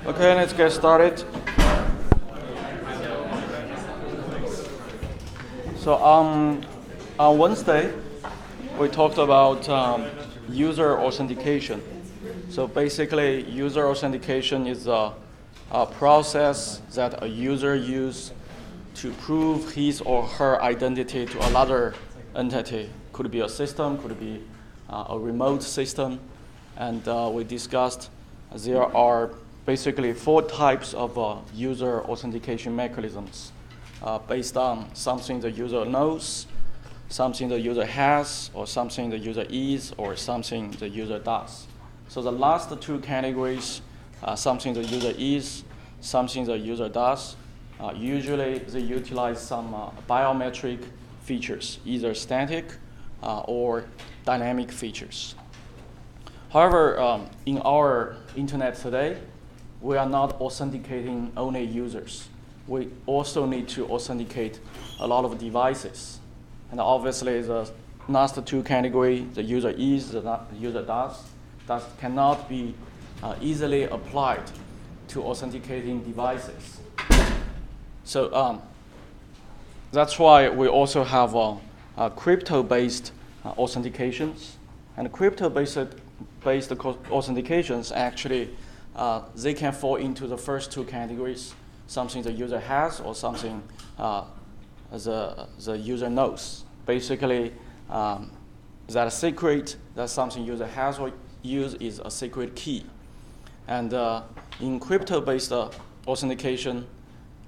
Okay, let's get started. So on Wednesday, we talked about user authentication. So basically, user authentication is a process that a user uses to prove his or her identity to another entity. Could be a system, could be a remote system. And we discussed there are basically 4 types of user authentication mechanisms based on something the user knows, something the user has, or something the user is, or something the user does. So the last 2 categories, something the user is, something the user does, usually they utilize some biometric features, either static or dynamic features. However, in our internet today, we are not authenticating only users. We also need to authenticate a lot of devices. And obviously, the last 2 categories, the user is, the user does, that cannot be easily applied to authenticating devices. So that's why we also have crypto-based authentications. And crypto-based authentications actually they can fall into the first 2 categories, something the user has or something the user knows. Basically, that secret, that something user has or use is a secret key. And in crypto-based authentication,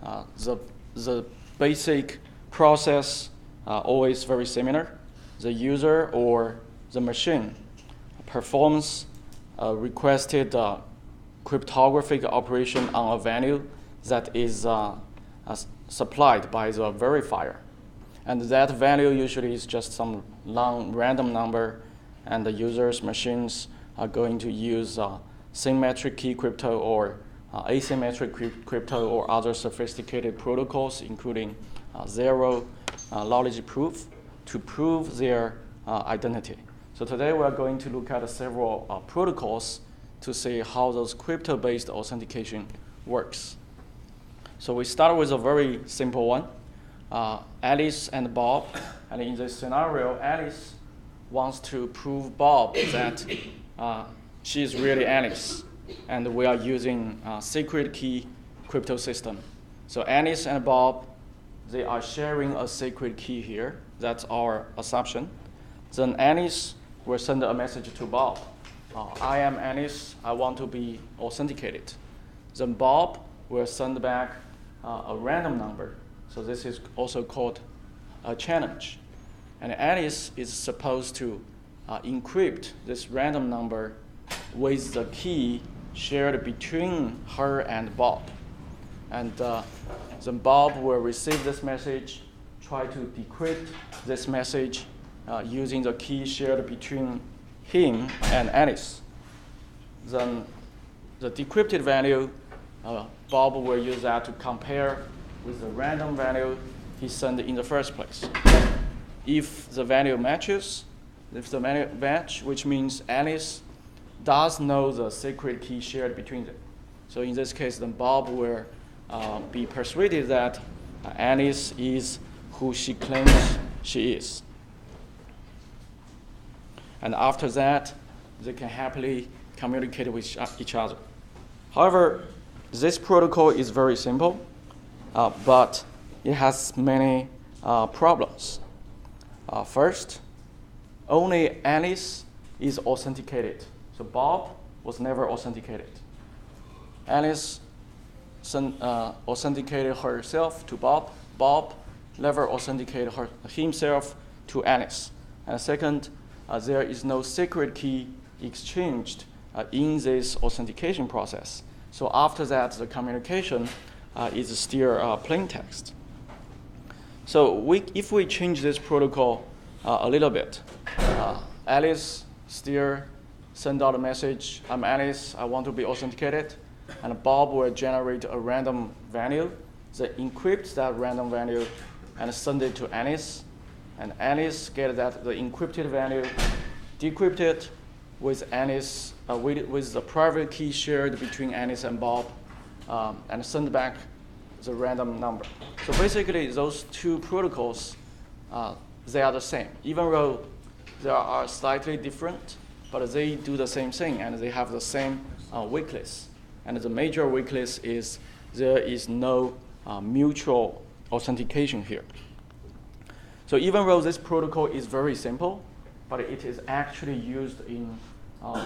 the basic process always very similar. The user or the machine performs a requested cryptographic operation on a value that is supplied by the verifier. And that value usually is just some long random number, and the user's machines are going to use symmetric key crypto or asymmetric crypto or other sophisticated protocols, including zero knowledge proof, to prove their identity. So today we are going to look at several protocols to see how those crypto-based authentication works. So we start with a very simple one, Alice and Bob. And in this scenario, Alice wants to prove Bob that she is really Alice. And we are using a secret key crypto system. So Alice and Bob, they are sharing a secret key here. That's our assumption. Then Alice will send a message to Bob. I am Alice, I want to be authenticated. Then Bob will send back a random number. So this is also called a challenge. And Alice is supposed to encrypt this random number with the key shared between her and Bob. And then Bob will receive this message, try to decrypt this message using the key shared between him and Alice. Then the decrypted value, Bob will use that to compare with the random value he sent in the first place. If the value matches, if the value match, which means Alice does know the secret key shared between them. So in this case, then Bob will be persuaded that Alice is who she claims she is. And after that, they can happily communicate with each other. However, this protocol is very simple, but it has many problems. First, only Alice is authenticated. So Bob was never authenticated. Alice authenticated herself to Bob. Bob never authenticated himself to Alice. And second, there is no secret key exchanged in this authentication process. So after that, the communication is still plain text. So if we change this protocol a little bit, Alice still send out a message, I'm Alice, I want to be authenticated, and Bob will generate a random value, they encrypt that random value and send it to Alice, and Alice get that the encrypted value, decrypt it with Alice, with the private key shared between Alice and Bob, and send back the random number. So basically, those two protocols, they are the same, even though they are slightly different, but they do the same thing, and they have the same weakness. And the major weakness is there is no mutual authentication here. So even though this protocol is very simple, but it is actually used in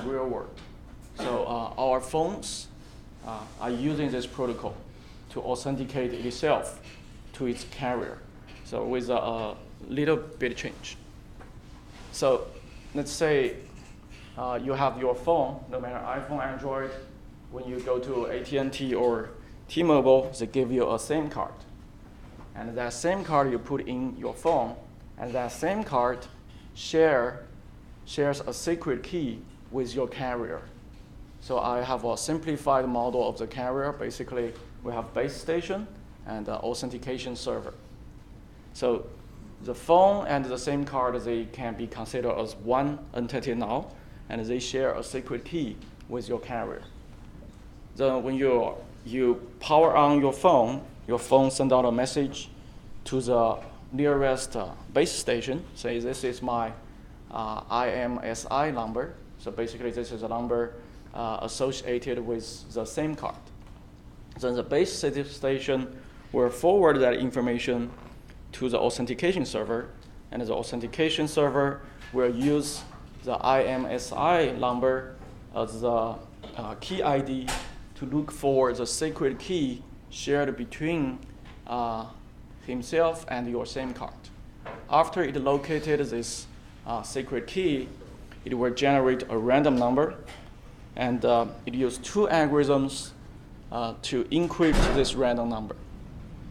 real world. So our phones are using this protocol to authenticate itself to its carrier. So with a little bit change. So let's say you have your phone, no matter iPhone, Android, when you go to AT&T or T-Mobile, they give you a SIM card. And that same card you put in your phone, and that same card shares a secret key with your carrier. So I have a simplified model of the carrier. Basically, we have base station and authentication server. So the phone and the same card, they can be considered as one entity now, and they share a secret key with your carrier. Then when you power on your phone sends out a message to the nearest base station, say this is my IMSI number. So basically this is a number associated with the SIM card. Then the base station will forward that information to the authentication server, and the authentication server will use the IMSI number as the key ID to look for the secret key shared between himself and your SIM card. After it located this secret key, it will generate a random number, and it uses two algorithms to encrypt this random number.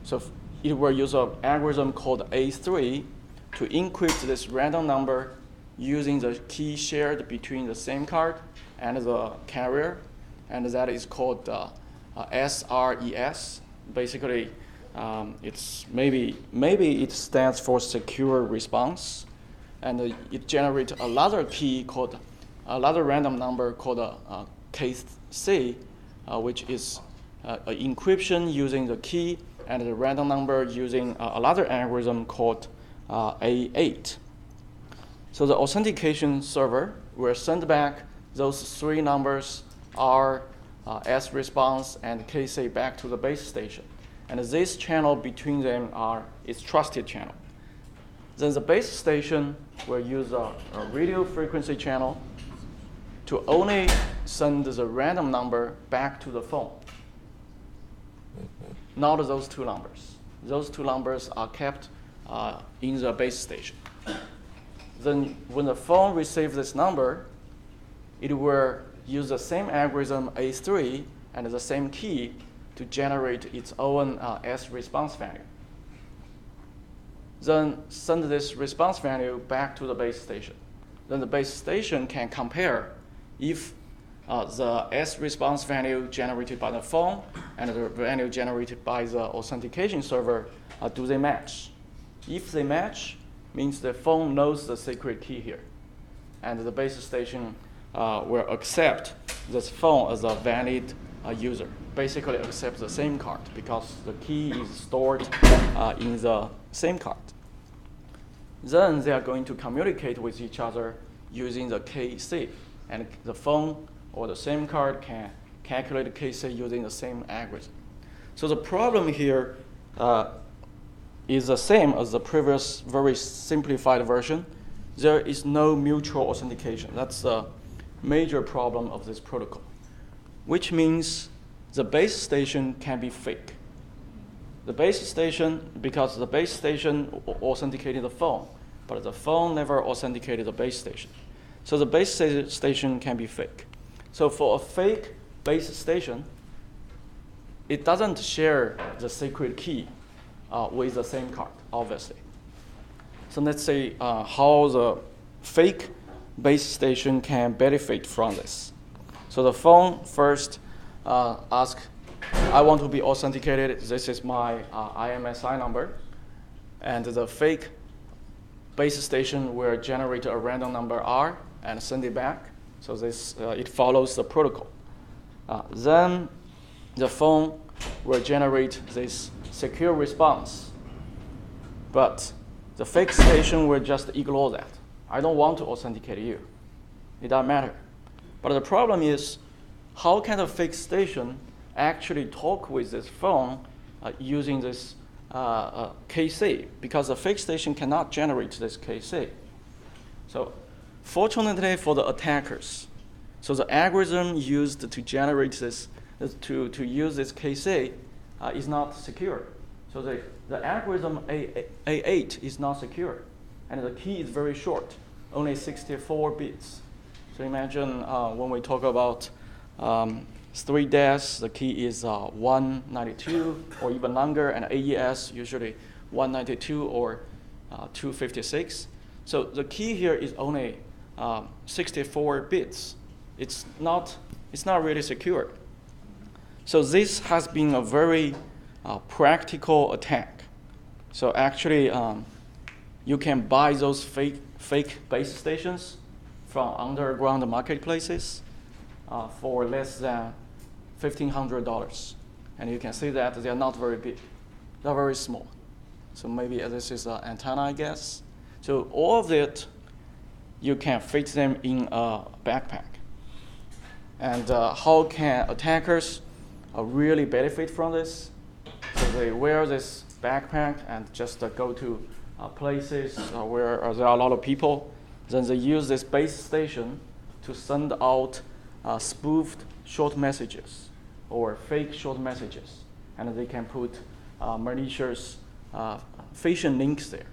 So it will use an algorithm called A3 to encrypt this random number using the key shared between the SIM card and the carrier, and that is called SRES. Basically, it's maybe it stands for secure response, and it generates another key called another random number called KC, which is encryption using the key and the random number using another algorithm called A8. So the authentication server will send back those three numbers, R, S response, and KC back to the base station. And this channel between them is trusted channel. Then the base station will use a radio frequency channel to only send the random number back to the phone. Not those two numbers. Those two numbers are kept in the base station. Then when the phone receives this number, it will use the same algorithm A3 and the same key to generate its own S response value. Then send this response value back to the base station. Then the base station can compare if the S response value generated by the phone and the value generated by the authentication server, do they match? If they match, means the phone knows the secret key here. And the base station will accept this phone as a valid user. Basically accept the SIM card because the key is stored in the SIM card. Then they are going to communicate with each other using the KC. And the phone or the SIM card can calculate KC using the same algorithm. So the problem here is the same as the previous very simplified version. There is no mutual authentication. That's the major problem of this protocol, which means the base station can be fake. The base station, because the base station authenticated the phone, but the phone never authenticated the base station. So the base station can be fake. So for a fake base station, it doesn't share the secret key with the same card, obviously. So let's say how the fake base station can benefit from this. So the phone first asks, I want to be authenticated. This is my IMSI number. And the fake base station will generate a random number R and send it back. So this it follows the protocol. Then the phone will generate this secure response. But the fake station will just ignore that. I don't want to authenticate you. It doesn't matter. But the problem is, how can the fake station actually talk with this phone using this KC? Because the fake station cannot generate this KC. So fortunately for the attackers, so the algorithm used to generate this, to use this KC is not secure. So the algorithm A8 is not secure. And the key is very short, only 64 bits. So imagine when we talk about 3 dash, the key is 192 or even longer, and AES usually 192 or 256. So the key here is only 64 bits. It's not really secure. So this has been a very practical attack. So actually, you can buy those fake base stations from underground marketplaces for less than $1,500. And you can see that they're not very big. They're very small. So maybe this is an antenna, I guess. So all of it, you can fit them in a backpack. And how can attackers really benefit from this? So they wear this backpack and just go to places where there are a lot of people. Then they use this base station to send out spoofed short messages or fake short messages. And they can put malicious phishing links there.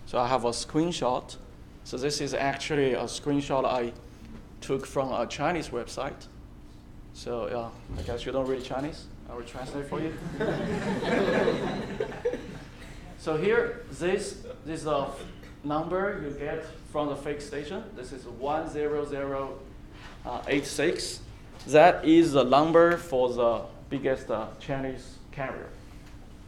So I have a screenshot. So this is actually a screenshot I took from a Chinese website. So I guess you don't read Chinese. I will translate for you. So here, this is a number you get from the fake station. This is 10086. That is the number for the biggest Chinese carrier.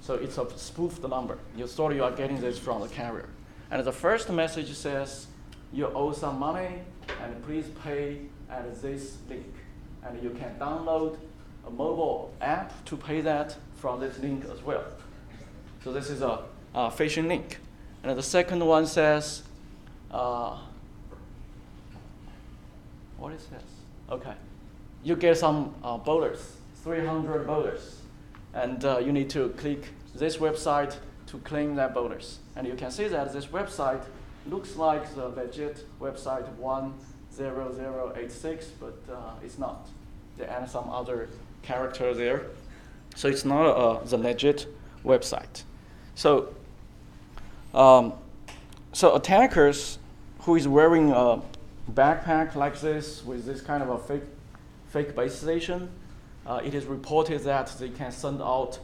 So it's a spoofed number. You thought you are getting this from the carrier. And the first message says, you owe some money, and please pay at this link. And you can download a mobile app to pay that from this link as well. So this is a phishing link. And the second one says, what is this? Okay. You get some bonus, 300 bonus. And you need to click this website to claim that bonus. And you can see that this website looks like the legit website 10086, but it's not. They add some other character there. So it's not the legit website. So, so attackers who is wearing a backpack like this with this kind of a fake base station, it is reported that they can send out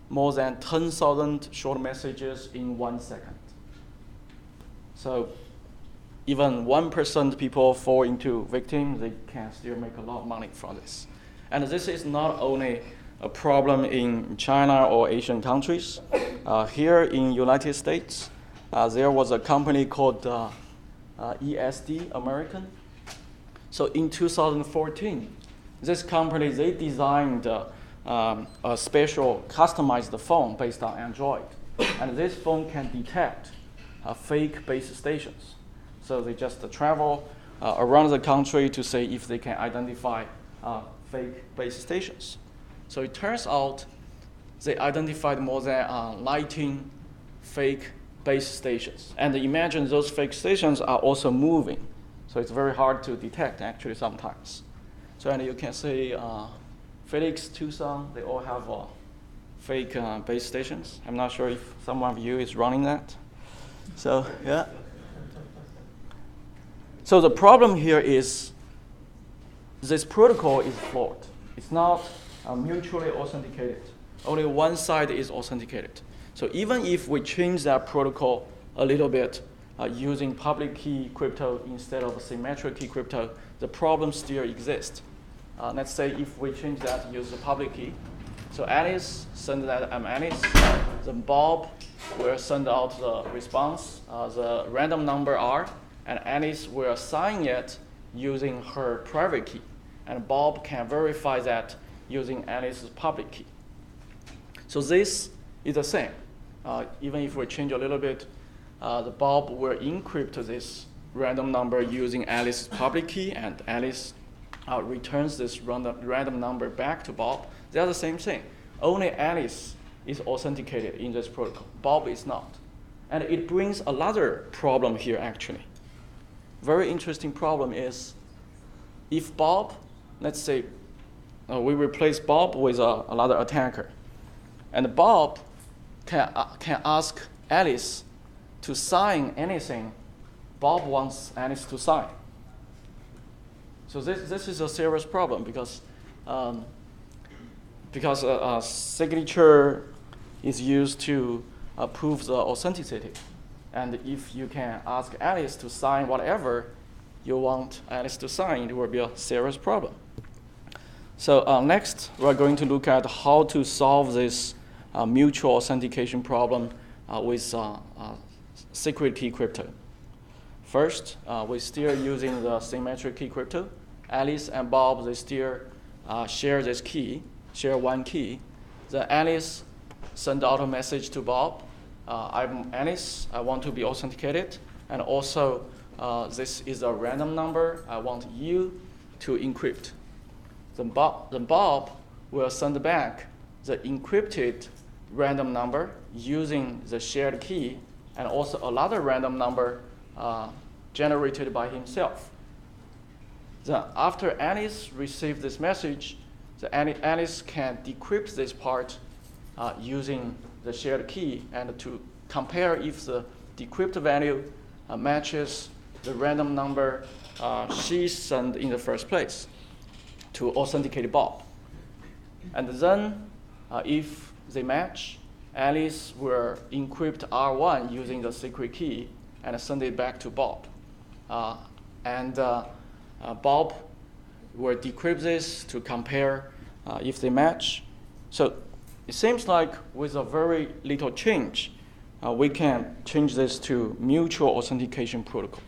more than 10,000 short messages in 1 second. So even 1% people fall into victim, they can still make a lot of money from this. And this is not only a problem in China or Asian countries. Here in United States, there was a company called ESD American. So in 2014, this company, they designed a special customized phone based on Android. And this phone can detect fake base stations. So they just travel around the country to see if they can identify fake base stations. So it turns out they identified more than 19 fake base stations. And imagine those fake stations are also moving. So it's very hard to detect actually sometimes. So and you can see Phoenix, Tucson, they all have fake base stations. I'm not sure if someone of you is running that. So yeah. So the problem here is this protocol is flawed. It's not mutually authenticated. Only one side is authenticated. So even if we change that protocol a little bit using public key crypto instead of symmetric key crypto, the problem still exists. Let's say if we change that, use the public key. So Alice send that I'm Alice. Then Bob will send out the response, the random number R, and Alice will sign it using her private key. And Bob can verify that using Alice's public key. So this is the same. Even if we change a little bit, the Bob will encrypt this random number using Alice's public key, and Alice returns this random number back to Bob. They are the same thing. Only Alice is authenticated in this protocol. Bob is not. And it brings another problem here, actually. Very interesting problem is if Bob, let's say we replace Bob with another attacker, and Bob can ask Alice to sign anything Bob wants Alice to sign. So this is a serious problem because a signature is used to prove the authenticity. And if you can ask Alice to sign whatever you want Alice to sign, it will be a serious problem. So next, we're going to look at how to solve this mutual authentication problem with secret key crypto. First, we're still using the symmetric key crypto. Alice and Bob, they still share this key, share one key. The Alice send out a message to Bob. I'm Alice, I want to be authenticated. And also, this is a random number. I want you to encrypt. Then Bob will send back the encrypted random number using the shared key and also another random number generated by himself. Then after Alice receives this message, Alice can decrypt this part using the shared key and to compare if the decrypted value matches the random number she sent in the first place to authenticate Bob. And then if they match, Alice will encrypt R1 using the secret key and send it back to Bob. Bob will decrypt this to compare if they match. So it seems like with a very little change, we can change this to mutual authentication protocol.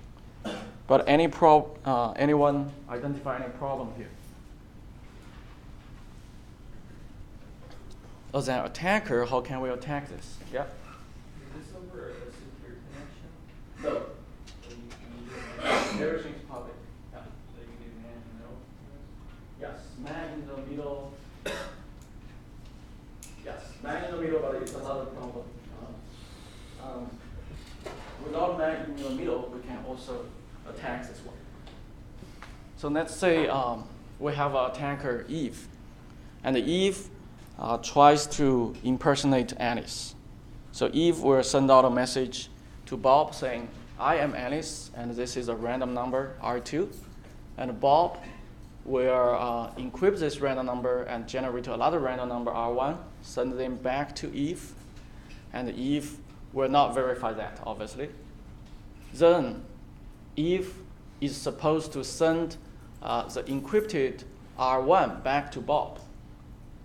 But anyone identify any problem here? As an attacker, how can we attack this? Yeah? Is this over a secure connection? No. Everything is public. Yeah. So you need man in the middle? Yes, man in the middle. Yes, man in the middle, but it's another problem. Without man in the middle, we can also attack this one. So let's say we have an attacker, Eve. And Eve tries to impersonate Alice. So Eve will send out a message to Bob saying, I am Alice, and this is a random number, R2. And Bob will encrypt this random number and generate another random number, R1, send them back to Eve. And Eve will not verify that, obviously. Then Eve is supposed to send the encrypted R1 back to Bob.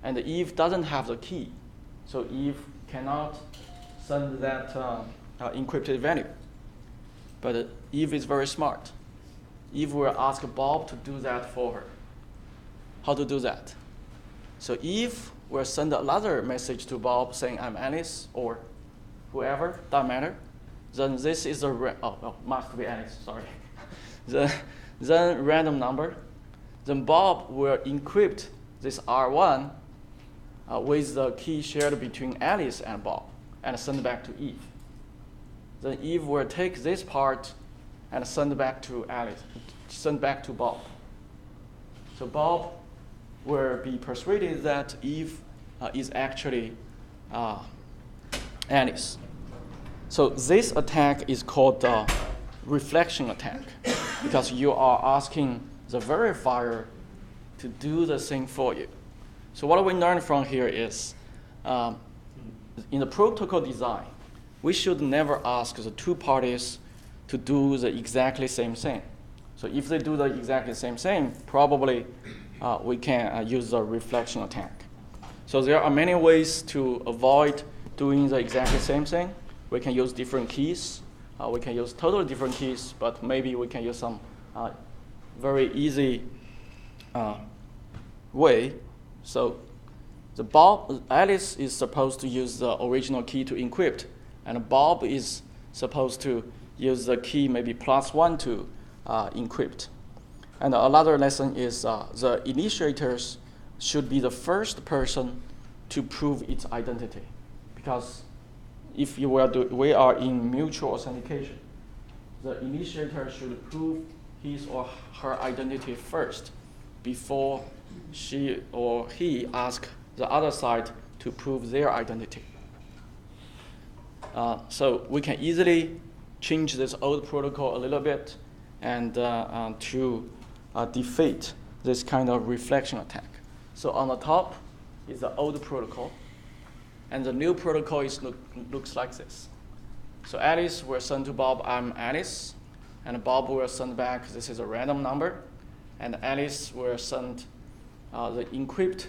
And Eve doesn't have the key, so Eve cannot send that encrypted value. But Eve is very smart. Eve will ask Bob to do that for her. How to do that? So Eve will send another message to Bob saying, I'm Alice, or whoever, doesn't matter. Then this is must be Alice, sorry. Then random number. Then Bob will encrypt this R1 with the key shared between Alice and Bob and send back to Eve. Then Eve will take this part and send back to Bob. So Bob will be persuaded that Eve is actually Alice. So this attack is called the reflection attack because you are asking the verifier to do the thing for you. So what we learned from here is in the protocol design, we should never ask the two parties to do the exactly same thing. So if they do the exactly same thing, probably we can use the reflection attack. So there are many ways to avoid doing the exactly same thing. We can use different keys. We can use totally different keys, but maybe we can use some very easy way. So Alice is supposed to use the original key to encrypt, and Bob is supposed to use the key maybe +1 to encrypt. And another lesson is the initiators should be the first person to prove its identity, because if we are in mutual authentication, the initiator should prove his or her identity first before she or he asks the other side to prove their identity. So we can easily change this old protocol a little bit and to defeat this kind of reflection attack. So on the top is the old protocol, and the new protocol looks like this. So Alice will send to Bob, I'm Alice, and Bob will send back, this is a random number, and Alice will send encrypt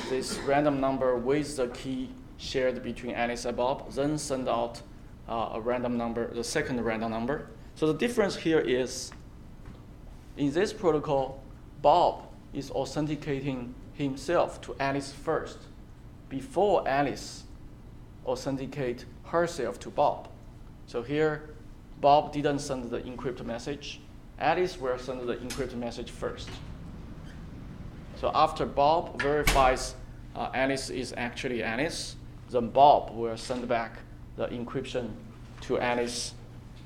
this random number with the key shared between Alice and Bob, then send out a random number, the second random number. So the difference here is, in this protocol, Bob is authenticating himself to Alice first, before Alice authenticate herself to Bob. So here, Bob didn't send the encrypted message. Alice will send the encrypted message first. So after Bob verifies Alice is actually Alice, then Bob will send back the encryption to Alice.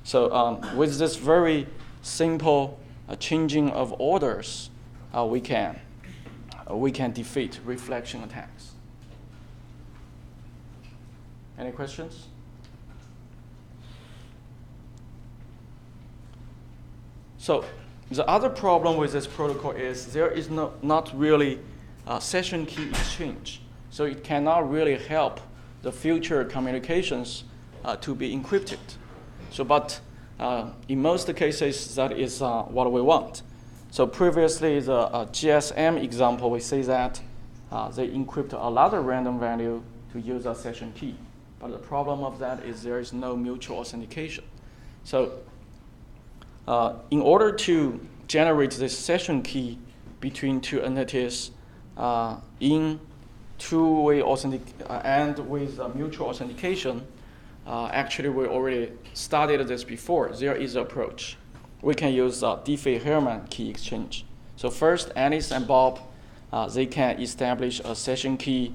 So with this very simple changing of orders, we can defeat reflection attacks. Any questions? So the other problem with this protocol is there is not really a session key exchange. So it cannot really help the future communications to be encrypted. So, but in most cases, that is what we want. So previously, the GSM example, we say that they encrypt a lot of random value to use a session key. But the problem of that is there is no mutual authentication. So in order to generate this session key between two entities in two-way and with mutual authentication, actually we already studied this before. There is an approach. We can use DiffieHellman key exchange. So first, Alice and Bob, they can establish a session key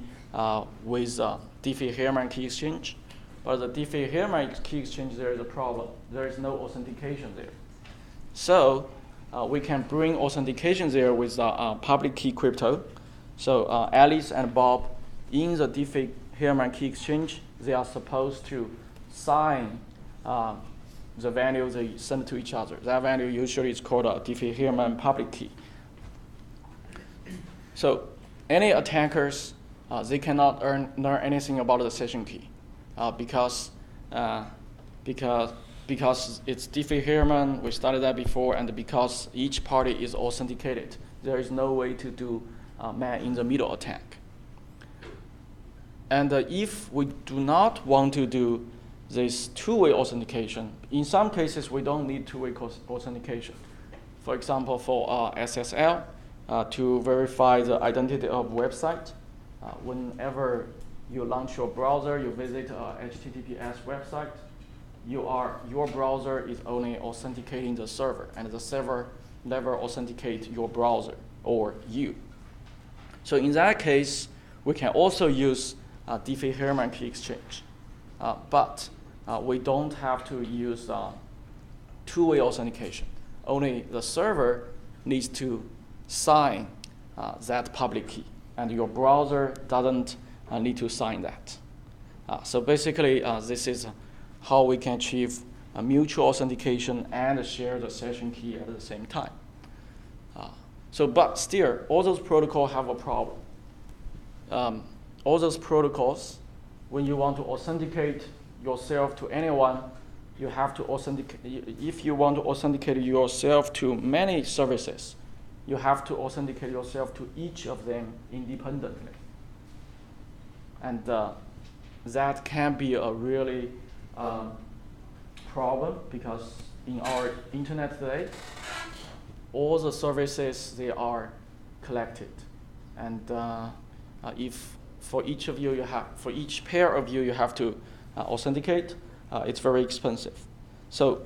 with DiffieHellman key exchange. But the DiffieHellman key exchange, there is a problem. There is no authentication there. So we can bring authentication there with public key crypto. So Alice and Bob, in the DiffieHellman key exchange, they are supposed to sign the value they send to each other. That value usually is called a DiffieHellman public key. So any attackers, they cannot learn anything about the session key because it's DiffieHellman, we studied that before, and because each party is authenticated, there is no way to do man-in-the-middle attack. And if we do not want to do this two-way authentication, in some cases we don't need two-way authentication. For example, for SSL, to verify the identity of website, whenever you launch your browser, you visit a HTTPS website, your browser is only authenticating the server, and the server never authenticate your browser or you. So in that case, we can also use DiffieHellman key exchange, but we don't have to use two-way authentication. Only the server needs to sign that public key, and your browser doesn't need to sign that. So basically, this is how we can achieve mutual authentication and share the session key at the same time. But still, all those protocols have a problem. all those protocols, when you want to authenticate yourself to anyone, you have to authenticate. If you want to authenticate yourself to many services, you have to authenticate yourself to each of them independently. And that can be a really problem, because in our internet today, all the services, they are collected. And if for each of you, for each pair of you have to authenticate, it's very expensive. So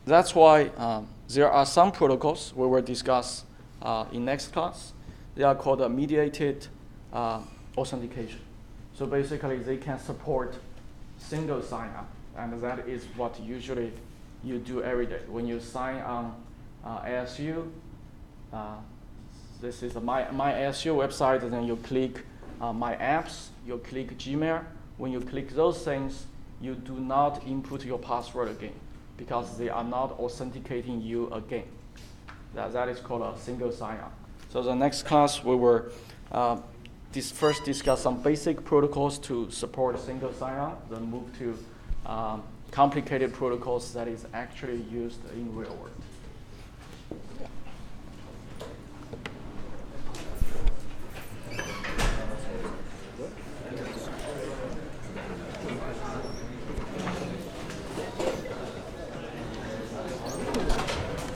that's why there are some protocols we will discuss in next class. They are called mediated authentication. So basically, they can support single sign-up, and that is what usually you do every day. When you sign on ASU, this is my ASU website, and then you click My Apps, you click Gmail. When you click those things, you do not input your password again, because they are not authenticating you again. That is called a single sign-on. So the next class, we will first discuss some basic protocols to support single sign-on, then move to complicated protocols that is actually used in real world.